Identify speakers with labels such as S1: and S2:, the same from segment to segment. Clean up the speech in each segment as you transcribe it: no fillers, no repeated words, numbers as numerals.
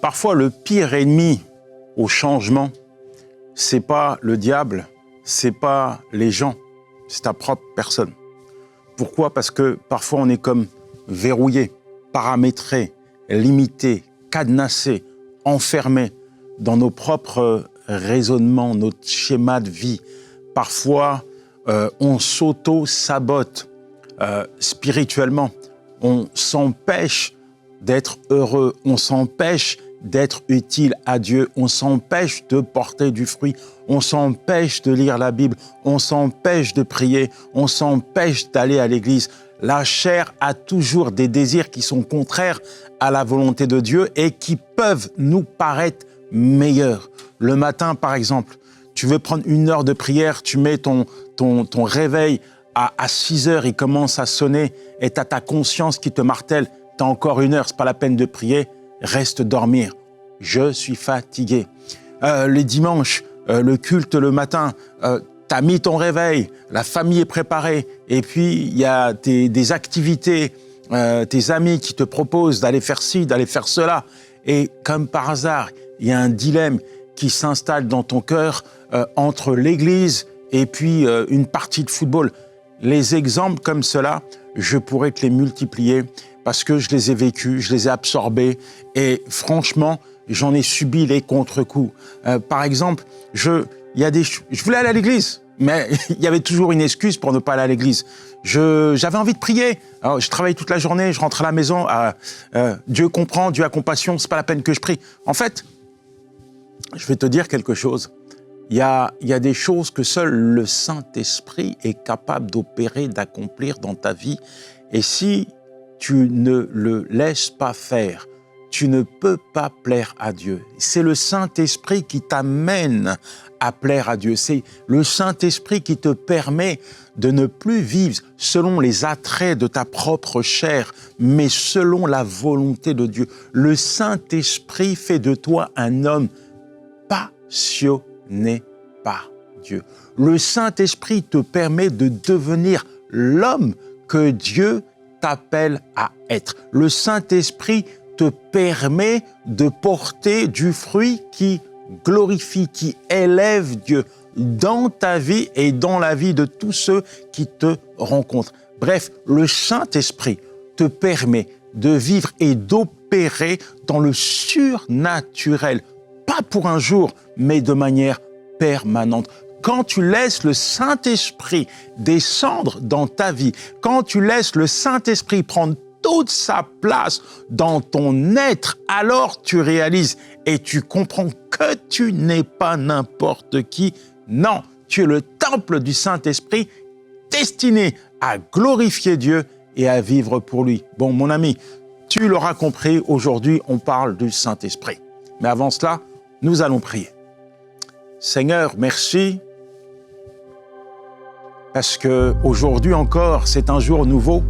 S1: Parfois, le pire ennemi au changement, c'est pas le diable, c'est pas les gens, c'est ta propre personne. Pourquoi? Parce que parfois, on est comme verrouillé, paramétré, limité, cadenassé, enfermé dans nos propres raisonnements, notre schéma de vie. Parfois, on s'auto-sabote spirituellement. On s'empêche d'être heureux, on s'empêche d'être utile à Dieu, on s'empêche de porter du fruit, on s'empêche de lire la Bible, on s'empêche de prier, on s'empêche d'aller à l'église. La chair a toujours des désirs qui sont contraires à la volonté de Dieu et qui peuvent nous paraître meilleurs. Le matin, par exemple, tu veux prendre 1 heure de prière, tu mets ton réveil à 6 heures, il commence à sonner et tu as ta conscience qui te martèle. Tu as encore 1 heure, c'est pas la peine de prier, reste dormir. Je suis fatigué. Les dimanches, le culte le matin, tu as mis ton réveil, la famille est préparée, et puis il y a des activités, tes amis qui te proposent d'aller faire ci, d'aller faire cela. Et comme par hasard, il y a un dilemme qui s'installe dans ton cœur entre l'église et puis une partie de football. Les exemples comme cela, je pourrais te les multiplier parce que je les ai vécus, je les ai absorbés et franchement, j'en ai subi les contre-coups. Par exemple, je voulais aller à l'église, mais il y avait toujours une excuse pour ne pas aller à l'église. J'avais envie de prier. Alors, je travaille toute la journée, je rentre à la maison. Dieu comprend, Dieu a compassion, c'est pas la peine que je prie. En fait, je vais te dire quelque chose. Il y a des choses que seul le Saint-Esprit est capable d'opérer, d'accomplir dans ta vie. Et si tu ne le laisses pas faire, tu ne peux pas plaire à Dieu. C'est le Saint-Esprit qui t'amène à plaire à Dieu. C'est le Saint-Esprit qui te permet de ne plus vivre selon les attraits de ta propre chair, mais selon la volonté de Dieu. Le Saint-Esprit fait de toi un homme passionné par Dieu. Le Saint-Esprit te permet de devenir l'homme que Dieu t'appelle à être. Le Saint-Esprit te permet de porter du fruit qui glorifie, qui élève Dieu dans ta vie et dans la vie de tous ceux qui te rencontrent. Bref, le Saint-Esprit te permet de vivre et d'opérer dans le surnaturel, pas pour un jour, mais de manière permanente. Quand tu laisses le Saint-Esprit descendre dans ta vie, quand tu laisses le Saint-Esprit prendre toute sa place dans ton être, alors tu réalises et tu comprends que tu n'es pas n'importe qui. Non, tu es le temple du Saint-Esprit destiné à glorifier Dieu et à vivre pour lui. Bon, mon ami, tu l'auras compris, aujourd'hui, on parle du Saint-Esprit. Mais avant cela, nous allons prier. Seigneur, merci, parce qu'aujourd'hui encore, c'est un jour nouveau,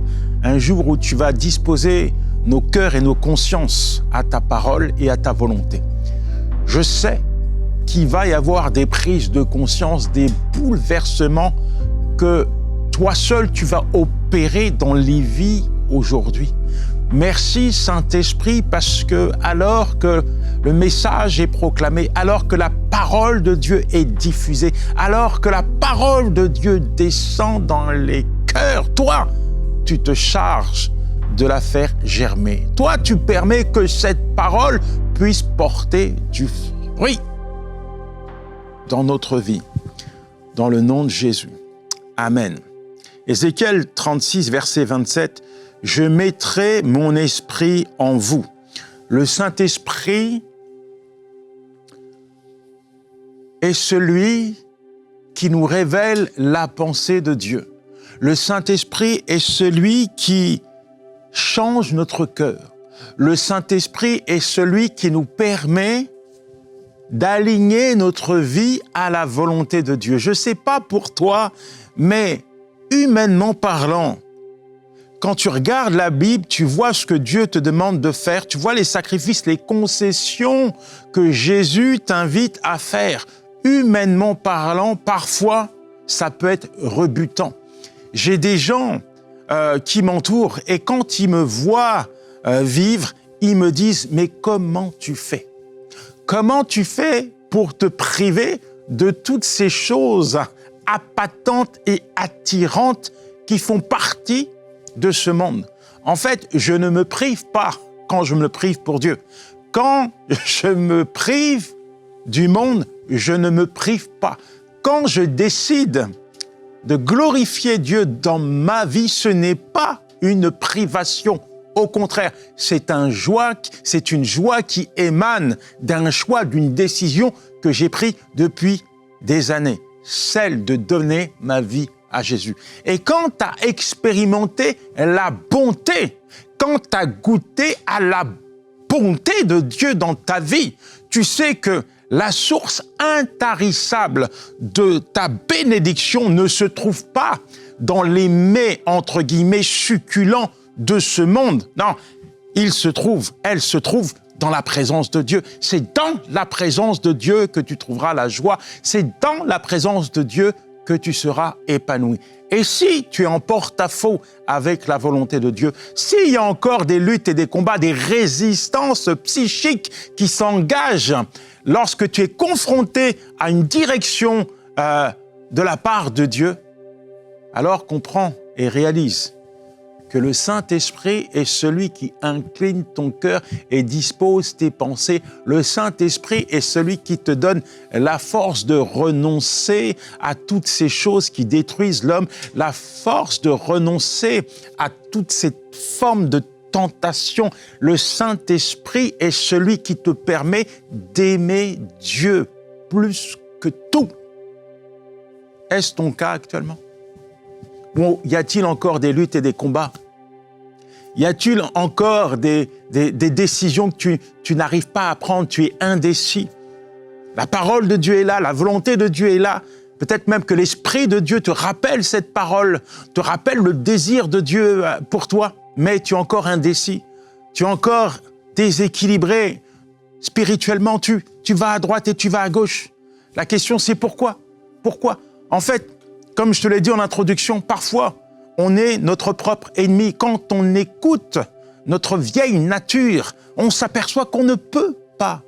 S1: un jour où tu vas disposer nos cœurs et nos consciences à ta parole et à ta volonté. Je sais qu'il va y avoir des prises de conscience, des bouleversements que toi seul tu vas opérer dans les vies aujourd'hui. Merci Saint-Esprit parce que alors que le message est proclamé, alors que la parole de Dieu est diffusée, alors que la parole de Dieu descend dans les cœurs, toi, tu te charges de la faire germer. Toi, tu permets que cette parole puisse porter du fruit dans notre vie, dans le nom de Jésus. Amen. Ézéchiel 36, verset 27, « Je mettrai mon esprit en vous. » Le Saint-Esprit est celui qui nous révèle la pensée de Dieu. Le Saint-Esprit est celui qui change notre cœur. Le Saint-Esprit est celui qui nous permet d'aligner notre vie à la volonté de Dieu. Je ne sais pas pour toi, mais humainement parlant, quand tu regardes la Bible, tu vois ce que Dieu te demande de faire, tu vois les sacrifices, les concessions que Jésus t'invite à faire. Humainement parlant, parfois, ça peut être rebutant. J'ai des gens qui m'entourent et quand ils me voient vivre, ils me disent, mais comment tu fais? Comment tu fais pour te priver de toutes ces choses appâtantes et attirantes qui font partie de ce monde? En fait, je ne me prive pas quand je me prive pour Dieu. Quand je me prive du monde, je ne me prive pas. Quand je décide de glorifier Dieu dans ma vie, ce n'est pas une privation. Au contraire, c'est une joie qui émane d'un choix, d'une décision que j'ai prise depuis des années, celle de donner ma vie à Jésus. Et quand tu as expérimenté la bonté, quand tu as goûté à la bonté de Dieu dans ta vie, tu sais que la source intarissable de ta bénédiction ne se trouve pas dans les mets, entre guillemets, succulents de ce monde. Non, elle se trouve dans la présence de Dieu. C'est dans la présence de Dieu que tu trouveras la joie. C'est dans la présence de Dieu que tu seras épanoui. Et si tu es en porte-à-faux avec la volonté de Dieu, s'il y a encore des luttes et des combats, des résistances psychiques qui s'engagent lorsque tu es confronté à une direction de la part de Dieu, alors comprends et réalise que le Saint-Esprit est celui qui incline ton cœur et dispose tes pensées. Le Saint-Esprit est celui qui te donne la force de renoncer à toutes ces choses qui détruisent l'homme, la force de renoncer à toute cette forme de tentation. Le Saint-Esprit est celui qui te permet d'aimer Dieu plus que tout. Est-ce ton cas actuellement? Ou y a-t-il encore des luttes et des combats? Y a-t-il encore des décisions que tu n'arrives pas à prendre? Tu es indécis. La parole de Dieu est là, la volonté de Dieu est là. Peut-être même que l'Esprit de Dieu te rappelle cette parole, te rappelle le désir de Dieu pour toi, mais tu es encore indécis. Tu es encore déséquilibré. Spirituellement, tu vas à droite et tu vas à gauche. La question, c'est pourquoi? Pourquoi? En fait, comme je te l'ai dit en introduction, parfois, on est notre propre ennemi. Quand on écoute notre vieille nature, on s'aperçoit qu'on ne peut pas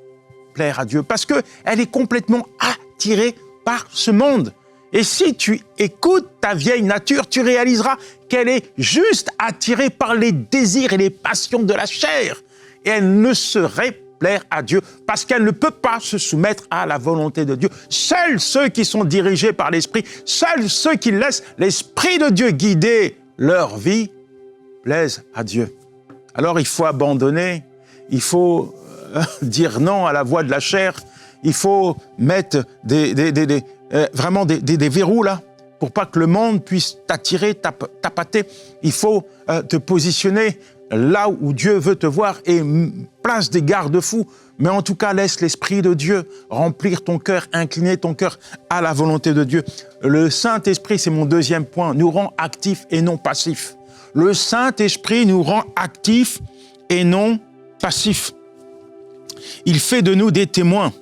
S1: plaire à Dieu parce qu'elle est complètement attirée par ce monde. Et si tu écoutes ta vieille nature, tu réaliseras qu'elle est juste attirée par les désirs et les passions de la chair. Et elle ne saurait plaire à Dieu parce qu'elle ne peut pas se soumettre à la volonté de Dieu. Seuls ceux qui sont dirigés par l'Esprit, seuls ceux qui laissent l'Esprit de Dieu guider leur vie, plaisent à Dieu. Alors il faut abandonner, il faut dire non à la voix de la chair, il faut mettre vraiment des verrous là, pour pas que le monde puisse t'attirer, t'appâter. Il faut te positionner là où Dieu veut te voir et place des garde-fous. Mais en tout cas, laisse l'Esprit de Dieu remplir ton cœur, incliner ton cœur à la volonté de Dieu. Le Saint-Esprit, c'est mon deuxième point, nous rend actifs et non passifs. Le Saint-Esprit nous rend actifs et non passifs. Il fait de nous des témoins.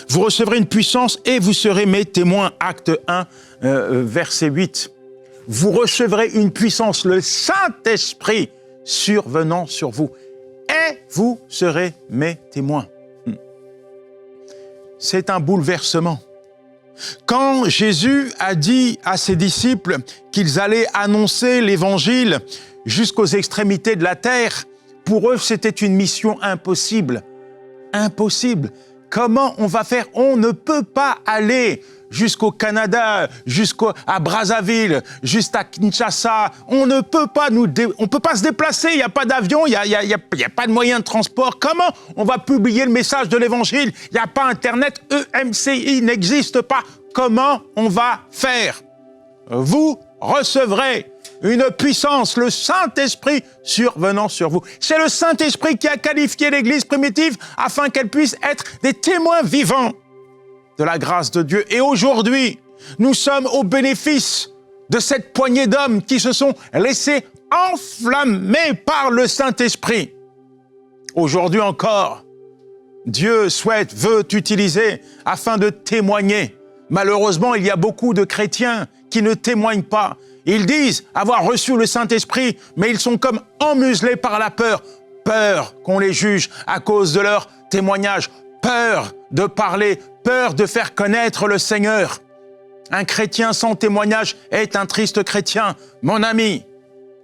S1: Vous recevrez une puissance et vous serez mes témoins. Acte 1, verset 8. Vous recevrez une puissance, le Saint-Esprit survenant sur vous. Et vous serez mes témoins. C'est un bouleversement. Quand Jésus a dit à ses disciples qu'ils allaient annoncer l'Évangile jusqu'aux extrémités de la terre, pour eux, c'était une mission impossible. Impossible. Comment on va faire? On ne peut pas aller jusqu'au Canada, jusqu'à Brazzaville, jusqu'à Kinshasa. On ne peut pas on peut pas se déplacer. Il n'y a pas d'avion, il y a pas de moyen de transport. Comment on va publier le message de l'Évangile? Il n'y a pas Internet. EMCI n'existe pas. Comment on va faire? Vous recevrez une puissance, le Saint-Esprit survenant sur vous. C'est le Saint-Esprit qui a qualifié l'Église primitive afin qu'elle puisse être des témoins vivants de la grâce de Dieu. Et aujourd'hui, nous sommes au bénéfice de cette poignée d'hommes qui se sont laissés enflammer par le Saint-Esprit. Aujourd'hui encore, Dieu veut t'utiliser afin de témoigner. Malheureusement, il y a beaucoup de chrétiens qui ne témoignent pas. Ils disent avoir reçu le Saint-Esprit, mais ils sont comme emmuselés par la peur. peur qu'on les juge à cause de leur témoignage, peur de parler, peur de faire connaître le Seigneur. Un chrétien sans témoignage est un triste chrétien. Mon ami,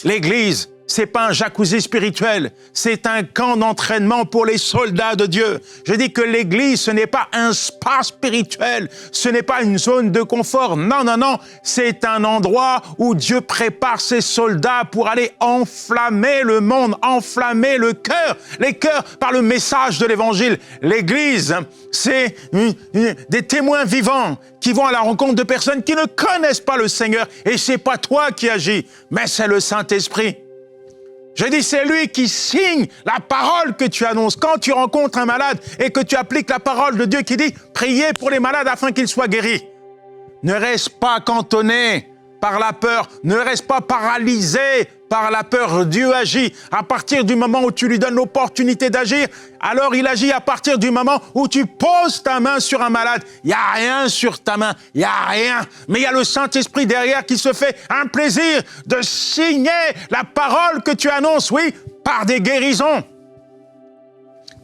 S1: l'Église, c'est pas un jacuzzi spirituel, c'est un camp d'entraînement pour les soldats de Dieu. Je dis que l'Église, ce n'est pas un spa spirituel, ce n'est pas une zone de confort. Non, non, non, c'est un endroit où Dieu prépare ses soldats pour aller enflammer le monde, enflammer le cœur, les cœurs par le message de l'Évangile. L'Église, c'est des témoins vivants qui vont à la rencontre de personnes qui ne connaissent pas le Seigneur. Et c'est pas toi qui agis, mais c'est le Saint-Esprit. Je dis, c'est lui qui signe la parole que tu annonces. Quand tu rencontres un malade et que tu appliques la parole de Dieu qui dit « Priez pour les malades afin qu'ils soient guéris ». Ne reste pas cantonné par la peur, ne reste pas paralysé par la peur. Dieu agit à partir du moment où tu lui donnes l'opportunité d'agir. Alors il agit à partir du moment où tu poses ta main sur un malade. Il n'y a rien sur ta main, il n'y a rien. Mais il y a le Saint-Esprit derrière qui se fait un plaisir de signer la parole que tu annonces, oui, par des guérisons.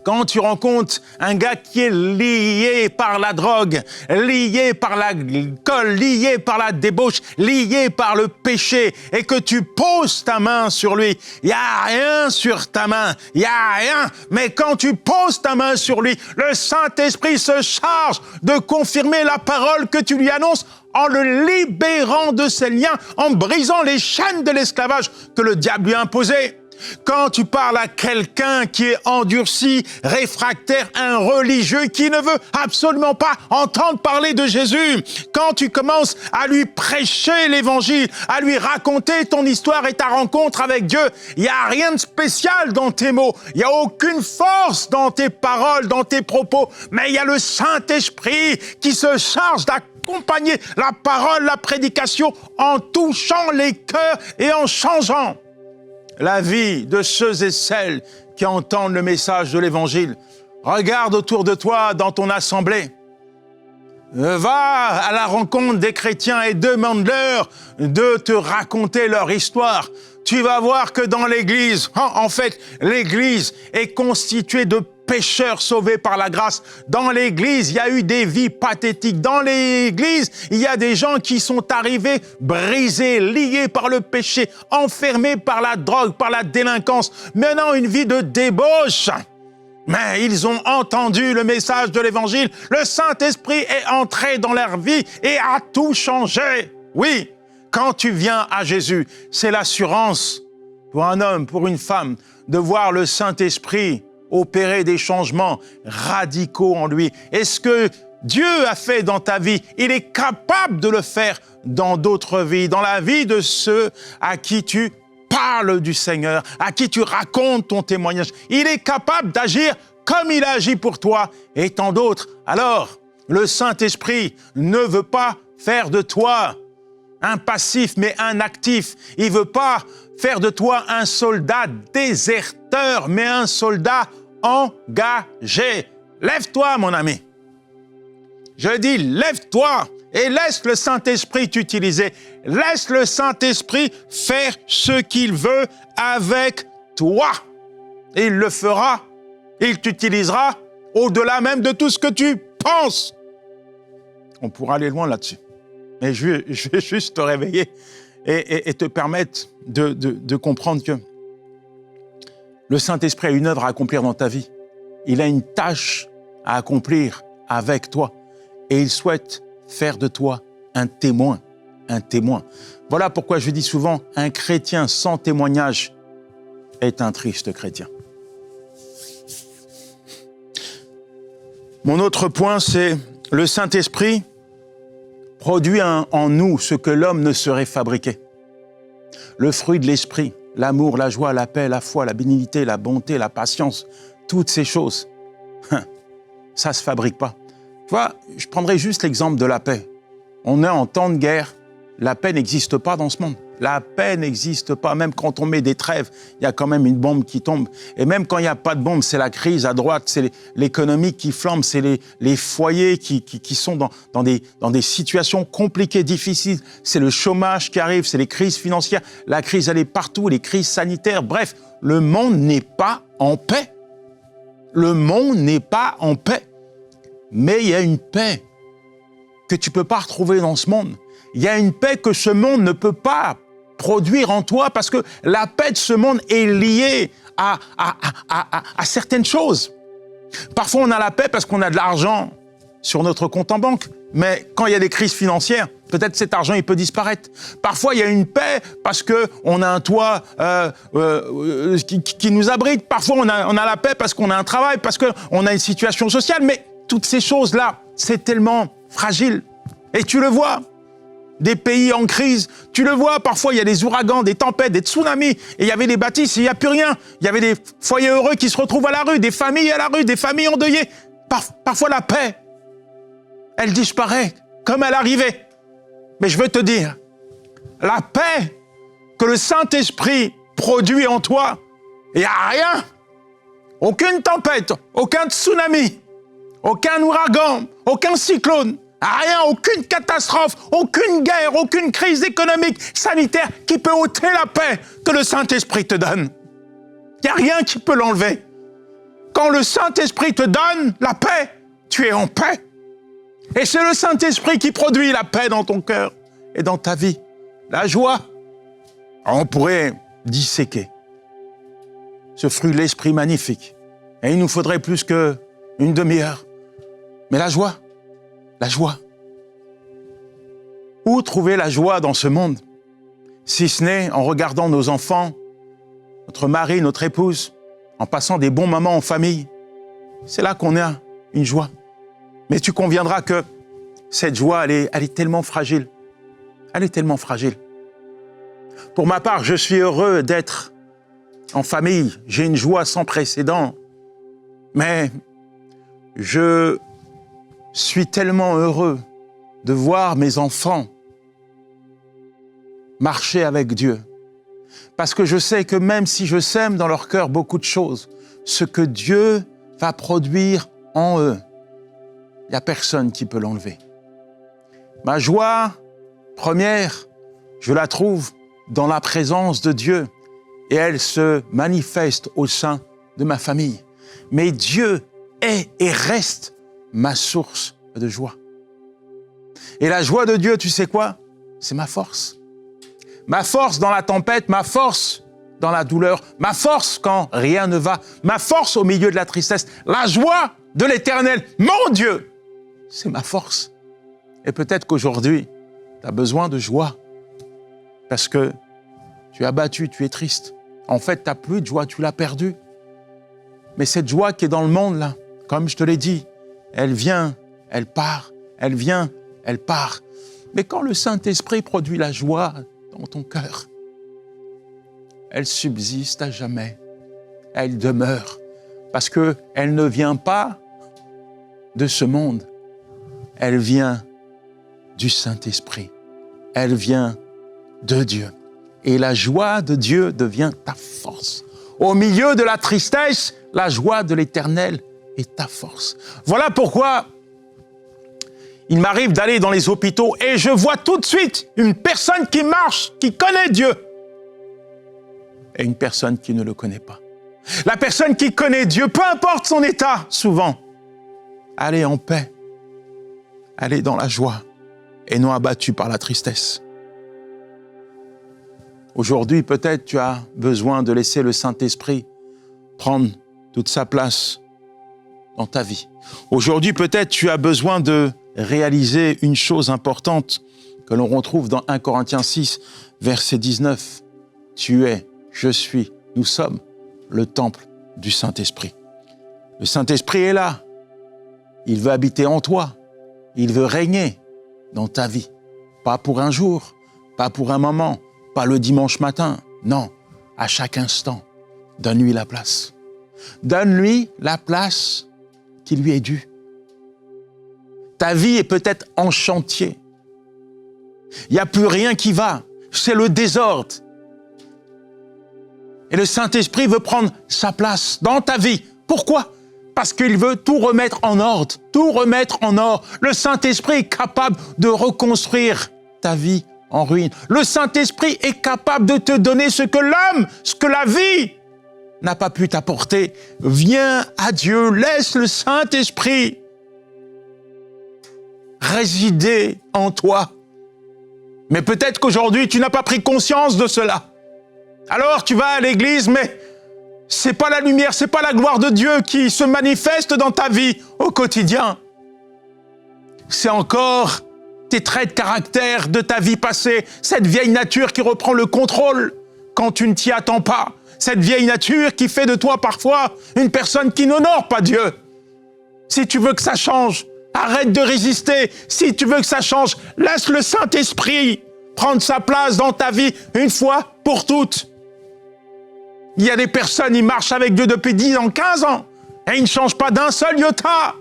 S1: Quand tu rencontres un gars qui est lié par la drogue, lié par l'alcool, lié par la débauche, lié par le péché, et que tu poses ta main sur lui, il n'y a rien sur ta main, il n'y a rien. Mais quand tu poses ta main sur lui, le Saint-Esprit se charge de confirmer la parole que tu lui annonces en le libérant de ses liens, en brisant les chaînes de l'esclavage que le diable lui a imposées. Quand tu parles à quelqu'un qui est endurci, réfractaire, un religieux qui ne veut absolument pas entendre parler de Jésus, quand tu commences à lui prêcher l'Évangile, à lui raconter ton histoire et ta rencontre avec Dieu, il n'y a rien de spécial dans tes mots, il n'y a aucune force dans tes paroles, dans tes propos, mais il y a le Saint-Esprit qui se charge d'accompagner la parole, la prédication en touchant les cœurs et en changeant la vie de ceux et celles qui entendent le message de l'Évangile. Regarde autour de toi dans ton assemblée. Va à la rencontre des chrétiens et demande-leur de te raconter leur histoire. Tu vas voir que dans l'Église, en fait, l'Église est constituée de pécheurs sauvés par la grâce. Dans l'Église, il y a eu des vies pathétiques. Dans l'Église, il y a des gens qui sont arrivés brisés, liés par le péché, enfermés par la drogue, par la délinquance, menant une vie de débauche. Mais ils ont entendu le message de l'Évangile. Le Saint-Esprit est entré dans leur vie et a tout changé. Oui, quand tu viens à Jésus, c'est l'assurance pour un homme, pour une femme, de voir le Saint-Esprit opérer des changements radicaux en lui. Et ce que Dieu a fait dans ta vie, il est capable de le faire dans d'autres vies, dans la vie de ceux à qui tu parles du Seigneur, à qui tu racontes ton témoignage. Il est capable d'agir comme il a agi pour toi et tant d'autres. Alors, le Saint-Esprit ne veut pas faire de toi un passif, mais un actif. Il ne veut pas faire de toi un soldat déserteur, mais un soldat engagé. Lève-toi, mon ami. Je dis, lève-toi et laisse le Saint-Esprit t'utiliser. Laisse le Saint-Esprit faire ce qu'il veut avec toi. Et il le fera. Il t'utilisera au-delà même de tout ce que tu penses. On pourra aller loin là-dessus. Mais je vais juste te réveiller et te permettre de comprendre que le Saint-Esprit a une œuvre à accomplir dans ta vie. Il a une tâche à accomplir avec toi. Et il souhaite faire de toi un témoin. Un témoin. Voilà pourquoi je dis souvent, un chrétien sans témoignage est un triste chrétien. Mon autre point, c'est le Saint-Esprit produit en nous ce que l'homme ne saurait fabriquer. Le fruit de l'esprit, l'amour, la joie, la paix, la foi, la bénignité, la bonté, la patience, toutes ces choses, ça ne se fabrique pas. Tu vois, je prendrai juste l'exemple de la paix. On est en temps de guerre, la paix n'existe pas dans ce monde. La paix n'existe pas. Même quand on met des trêves, il y a quand même une bombe qui tombe. Et même quand il n'y a pas de bombe, c'est la crise à droite, c'est l'économie qui flambe, c'est les foyers qui sont dans des situations compliquées, difficiles. C'est le chômage qui arrive, c'est les crises financières. La crise, elle est partout, les crises sanitaires. Bref, le monde n'est pas en paix. Le monde n'est pas en paix. Mais il y a une paix que tu ne peux pas retrouver dans ce monde. Il y a une paix que ce monde ne peut pas produire en toi parce que la paix de ce monde est liée à certaines choses. Parfois, on a la paix parce qu'on a de l'argent sur notre compte en banque, mais quand il y a des crises financières, peut-être cet argent il peut disparaître. Parfois, il y a une paix parce qu'on a un toit qui nous abrite. Parfois, on a la paix parce qu'on a un travail, parce qu'on a une situation sociale. Mais toutes ces choses-là, c'est tellement fragile. Et tu le vois. Des pays en crise. Tu le vois, parfois, il y a des ouragans, des tempêtes, des tsunamis. Et il y avait des bâtisses, et il n'y a plus rien. Il y avait des foyers heureux qui se retrouvent à la rue, des familles à la rue, des familles endeuillées. Parfois, la paix, elle disparaît comme elle arrivait. Mais je veux te dire, la paix que le Saint-Esprit produit en toi, il n'y a rien. Aucune tempête, aucun tsunami, aucun ouragan, aucun cyclone. Rien, aucune catastrophe, aucune guerre, aucune crise économique, sanitaire qui peut ôter la paix que le Saint-Esprit te donne. Il n'y a rien qui peut l'enlever. Quand le Saint-Esprit te donne la paix, tu es en paix. Et c'est le Saint-Esprit qui produit la paix dans ton cœur et dans ta vie. La joie. Alors on pourrait disséquer ce fruit de l'Esprit magnifique. Et il nous faudrait plus qu'une demi-heure. Mais la joie. La joie. Où trouver la joie dans ce monde, si ce n'est en regardant nos enfants, notre mari, notre épouse, en passant des bons moments en famille. C'est là qu'on a une joie. Mais tu conviendras que cette joie, elle est tellement fragile. Elle est tellement fragile. Pour ma part, je suis heureux d'être en famille. J'ai une joie sans précédent. Mais je suis tellement heureux de voir mes enfants marcher avec Dieu. Parce que je sais que même si je sème dans leur cœur beaucoup de choses, ce que Dieu va produire en eux, il n'y a personne qui peut l'enlever. Ma joie première, je la trouve dans la présence de Dieu et elle se manifeste au sein de ma famille. Mais Dieu est et reste ma source de joie. Et la joie de Dieu, tu sais quoi? C'est ma force. Ma force dans la tempête, ma force dans la douleur, ma force quand rien ne va, ma force au milieu de la tristesse. La joie de l'Éternel, mon Dieu, c'est ma force. Et peut-être qu'aujourd'hui, tu as besoin de joie parce que tu es abattu, tu es triste. En fait, tu n'as plus de joie, tu l'as perdue. Mais cette joie qui est dans le monde, là, comme je te l'ai dit, elle vient, elle part, elle vient, elle part. Mais quand le Saint-Esprit produit la joie dans ton cœur, elle subsiste à jamais, elle demeure, parce qu'elle ne vient pas de ce monde, elle vient du Saint-Esprit, elle vient de Dieu. Et la joie de Dieu devient ta force. Au milieu de la tristesse, la joie de l'Éternel est ta force. Voilà pourquoi il m'arrive d'aller dans les hôpitaux et je vois tout de suite une personne qui marche, qui connaît Dieu, et une personne qui ne le connaît pas. La personne qui connaît Dieu, peu importe son état, souvent, elle est en paix, elle est dans la joie et non abattue par la tristesse. Aujourd'hui, peut-être tu as besoin de laisser le Saint-Esprit prendre toute sa place dans ta vie. Aujourd'hui, peut-être tu as besoin de réaliser une chose importante que l'on retrouve dans 1 Corinthiens 6, verset 19. Tu es, je suis, nous sommes le temple du Saint-Esprit. Le Saint-Esprit est là. Il veut habiter en toi. Il veut régner dans ta vie. Pas pour un jour, pas pour un moment, pas le dimanche matin. Non, à chaque instant, donne-lui la place. Donne-lui la place qui lui est due. Ta vie est peut-être en chantier. Il n'y a plus rien qui va. c'est le désordre. Et le Saint-Esprit veut prendre sa place dans ta vie. Pourquoi ? Parce qu'il veut tout remettre en ordre, tout remettre en ordre. Le Saint-Esprit est capable de reconstruire ta vie en ruine. Le Saint-Esprit est capable de te donner ce que l'homme, ce que la vie n'a pas pu t'apporter. Viens à Dieu, laisse le Saint-Esprit résider en toi. Mais peut-être qu'aujourd'hui, tu n'as pas pris conscience de cela. Alors tu vas à l'église, mais c'est pas la lumière, c'est pas la gloire de Dieu qui se manifeste dans ta vie au quotidien. C'est encore tes traits de caractère de ta vie passée, cette vieille nature qui reprend le contrôle quand tu ne t'y attends pas. Cette vieille nature qui fait de toi parfois une personne qui n'honore pas Dieu. Si tu veux que ça change, arrête de résister. Si tu veux que ça change, laisse le Saint-Esprit prendre sa place dans ta vie une fois pour toutes. Il y a des personnes, ils marchent avec Dieu depuis 10 ans, 15 ans, et ils ne changent pas d'un seul iota.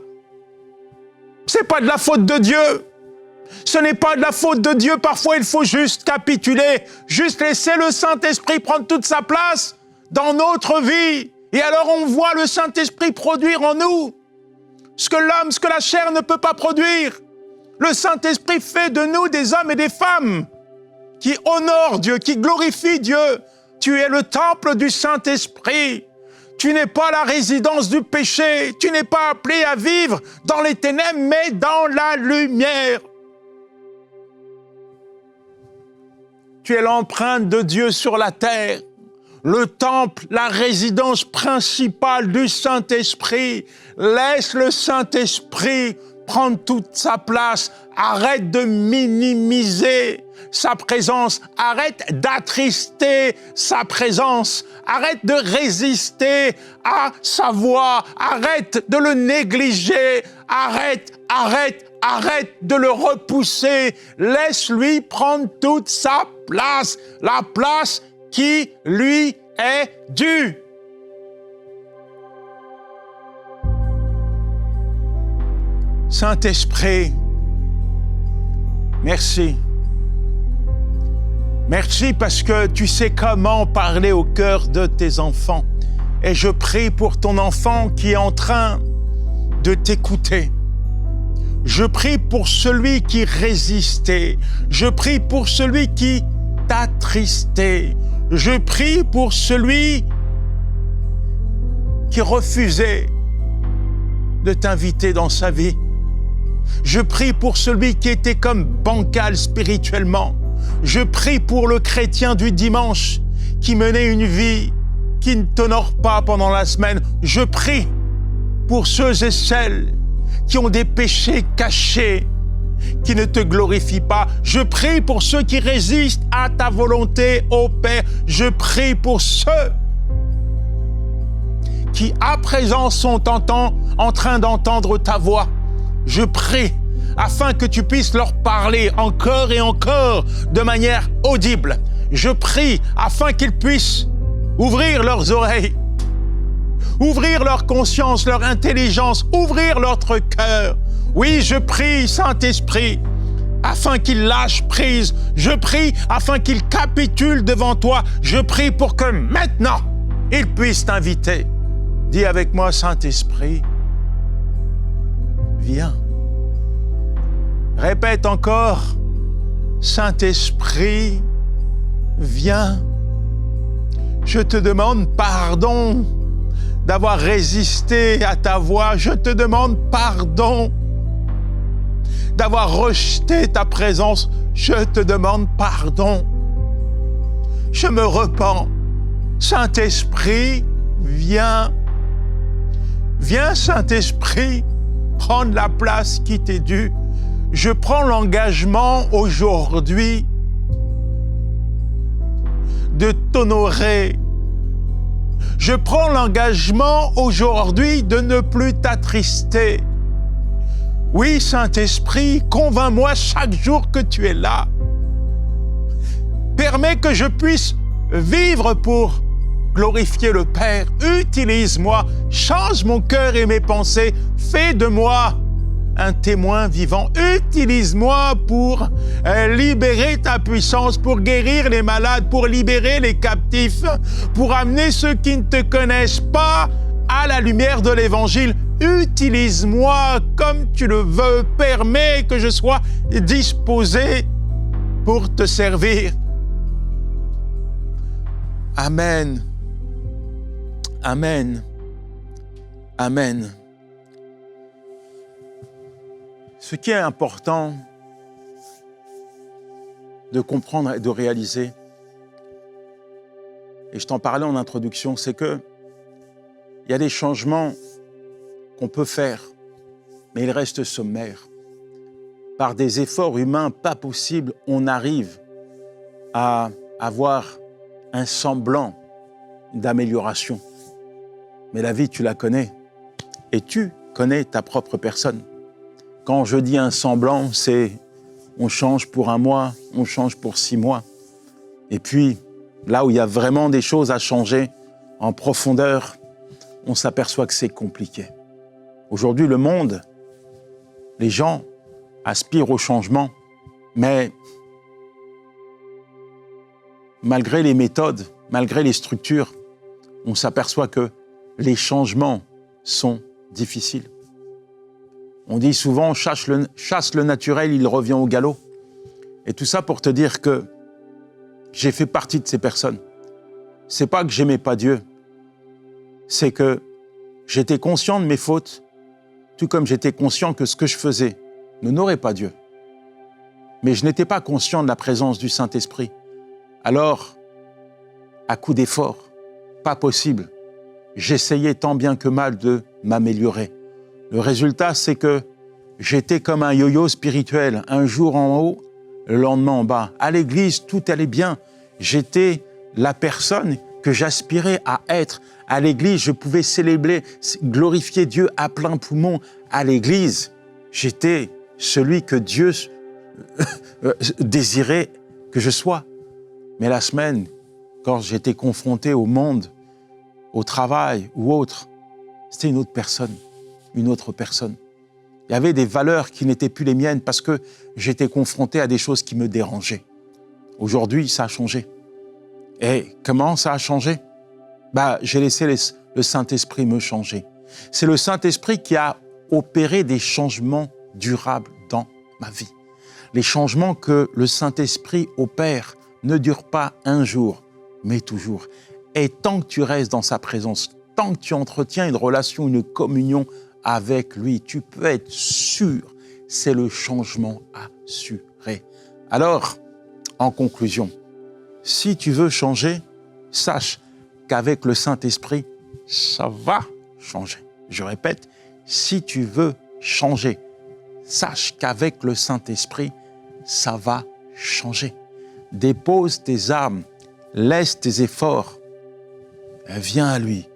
S1: C'est pas de la faute de Dieu. Ce n'est pas de la faute de Dieu. Parfois, il faut juste capituler, juste laisser le Saint-Esprit prendre toute sa place dans notre vie. Et alors, on voit le Saint-Esprit produire en nous ce que l'homme, ce que la chair ne peut pas produire. Le Saint-Esprit fait de nous des hommes et des femmes qui honorent Dieu, qui glorifient Dieu. Tu es le temple du Saint-Esprit. Tu n'es pas la résidence du péché. Tu n'es pas appelé à vivre dans les ténèbres, mais dans la lumière. Tu es l'empreinte de Dieu sur la terre. Le temple, la résidence principale du Saint-Esprit. Laisse le Saint-Esprit prendre toute sa place. Arrête de minimiser sa présence. Arrête d'attrister sa présence. Arrête de résister à sa voix. Arrête de le négliger. Arrête de le repousser. Laisse-lui prendre toute sa place. La place qui lui est due. Saint-Esprit, merci. Merci parce que tu sais comment parler au cœur de tes enfants. Et je prie pour ton enfant qui est en train de t'écouter. Je prie pour celui qui résistait. Je prie pour celui qui t'attristait. Je prie pour celui qui refusait de t'inviter dans sa vie. Je prie pour celui qui était comme bancal spirituellement. Je prie pour le chrétien du dimanche qui menait une vie qui ne t'honore pas pendant la semaine. Je prie pour ceux et celles qui ont des péchés cachés, qui ne te glorifient pas. Je prie pour ceux qui résistent à ta volonté, ô Père. Je prie pour ceux qui, à présent, sont en train d'entendre ta voix. Je prie afin que tu puisses leur parler encore et encore de manière audible. Je prie afin qu'ils puissent ouvrir leurs oreilles, ouvrir leur conscience, leur intelligence, ouvrir leur cœur. Oui, je prie, Saint-Esprit, afin qu'ils lâchent prise. Je prie afin qu'ils capitulent devant toi. Je prie pour que maintenant, ils puissent t'inviter. Dis avec moi, Saint-Esprit, viens. Répète encore, Saint-Esprit, viens. Je te demande pardon d'avoir résisté à ta voix. Je te demande pardon d'avoir rejeté ta présence. Je te demande pardon. Je me repens. Saint-Esprit, viens. Viens, Saint-Esprit, prendre la place qui t'est due. Je prends l'engagement aujourd'hui de t'honorer. Je prends l'engagement aujourd'hui de ne plus t'attrister. Oui, Saint-Esprit, convainc-moi chaque jour que tu es là. Permets que je puisse vivre pour glorifier le Père. Utilise-moi, change mon cœur et mes pensées. Fais de moi un témoin vivant. Utilise-moi pour libérer ta puissance, pour guérir les malades, pour libérer les captifs, pour amener ceux qui ne te connaissent pas à la lumière de l'Évangile. Utilise-moi comme tu le veux. Permets que je sois disposé pour te servir. Amen. Amen. Amen. Ce qui est important de comprendre et de réaliser, et je t'en parlais en introduction, c'est que il y a des changements qu'on peut faire, mais ils restent sommaires. Par des efforts humains pas possibles, on arrive à avoir un semblant d'amélioration. Mais la vie, tu la connais, et tu connais ta propre personne. Quand je dis un semblant, c'est on change pour 1 mois, on change pour 6 mois. Et puis, là où il y a vraiment des choses à changer en profondeur, on s'aperçoit que c'est compliqué. Aujourd'hui, le monde, les gens aspirent au changement, mais malgré les méthodes, malgré les structures, on s'aperçoit que les changements sont difficiles. On dit souvent, chasse le naturel, il revient au galop. Et tout ça pour te dire que j'ai fait partie de ces personnes. C'est pas que j'aimais pas Dieu, c'est que j'étais conscient de mes fautes, tout comme j'étais conscient que ce que je faisais n'honorait pas Dieu. Mais je n'étais pas conscient de la présence du Saint-Esprit. Alors, à coup d'effort, pas possible, j'essayais tant bien que mal de m'améliorer. Le résultat, c'est que j'étais comme un yo-yo spirituel, un jour en haut, le lendemain en bas. À l'église, tout allait bien. J'étais la personne que j'aspirais à être. À l'église, je pouvais célébrer, glorifier Dieu à plein poumon. À l'église, j'étais celui que Dieu désirait que je sois. Mais la semaine, quand j'étais confronté au monde, au travail ou autre, c'était une autre personne. Une autre personne. Il y avait des valeurs qui n'étaient plus les miennes parce que j'étais confronté à des choses qui me dérangeaient. Aujourd'hui, ça a changé. Et comment ça a changé? J'ai laissé le Saint-Esprit me changer. C'est le Saint-Esprit qui a opéré des changements durables dans ma vie. Les changements que le Saint-Esprit opère ne durent pas un jour, mais toujours. Et tant que tu restes dans sa présence, tant que tu entretiens une relation, une communion avec lui, tu peux être sûr, c'est le changement assuré. Alors, en conclusion, si tu veux changer, sache qu'avec le Saint-Esprit, ça va changer. Je répète, si tu veux changer, sache qu'avec le Saint-Esprit, ça va changer. Dépose tes armes, laisse tes efforts, viens à lui,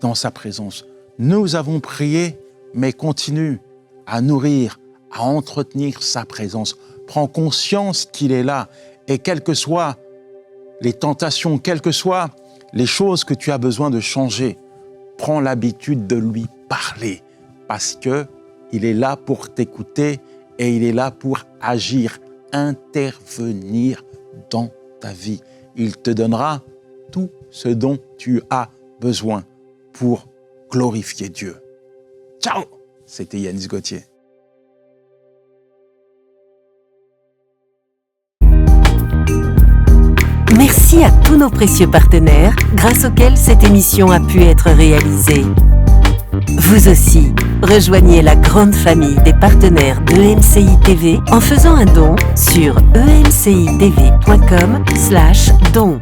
S1: dans sa présence. Nous avons prié, mais continue à nourrir, à entretenir sa présence. Prends conscience qu'il est là et quelles que soient les tentations, quelles que soient les choses que tu as besoin de changer, prends l'habitude de lui parler parce qu'il est là pour t'écouter et il est là pour agir, intervenir dans ta vie. Il te donnera tout ce dont tu as besoin pour glorifier Dieu. Ciao! C'était Yanis Gauthier.
S2: Merci à tous nos précieux partenaires grâce auxquels cette émission a pu être réalisée. Vous aussi, rejoignez la grande famille des partenaires d'EMCI TV en faisant un don sur emcitv.com/don.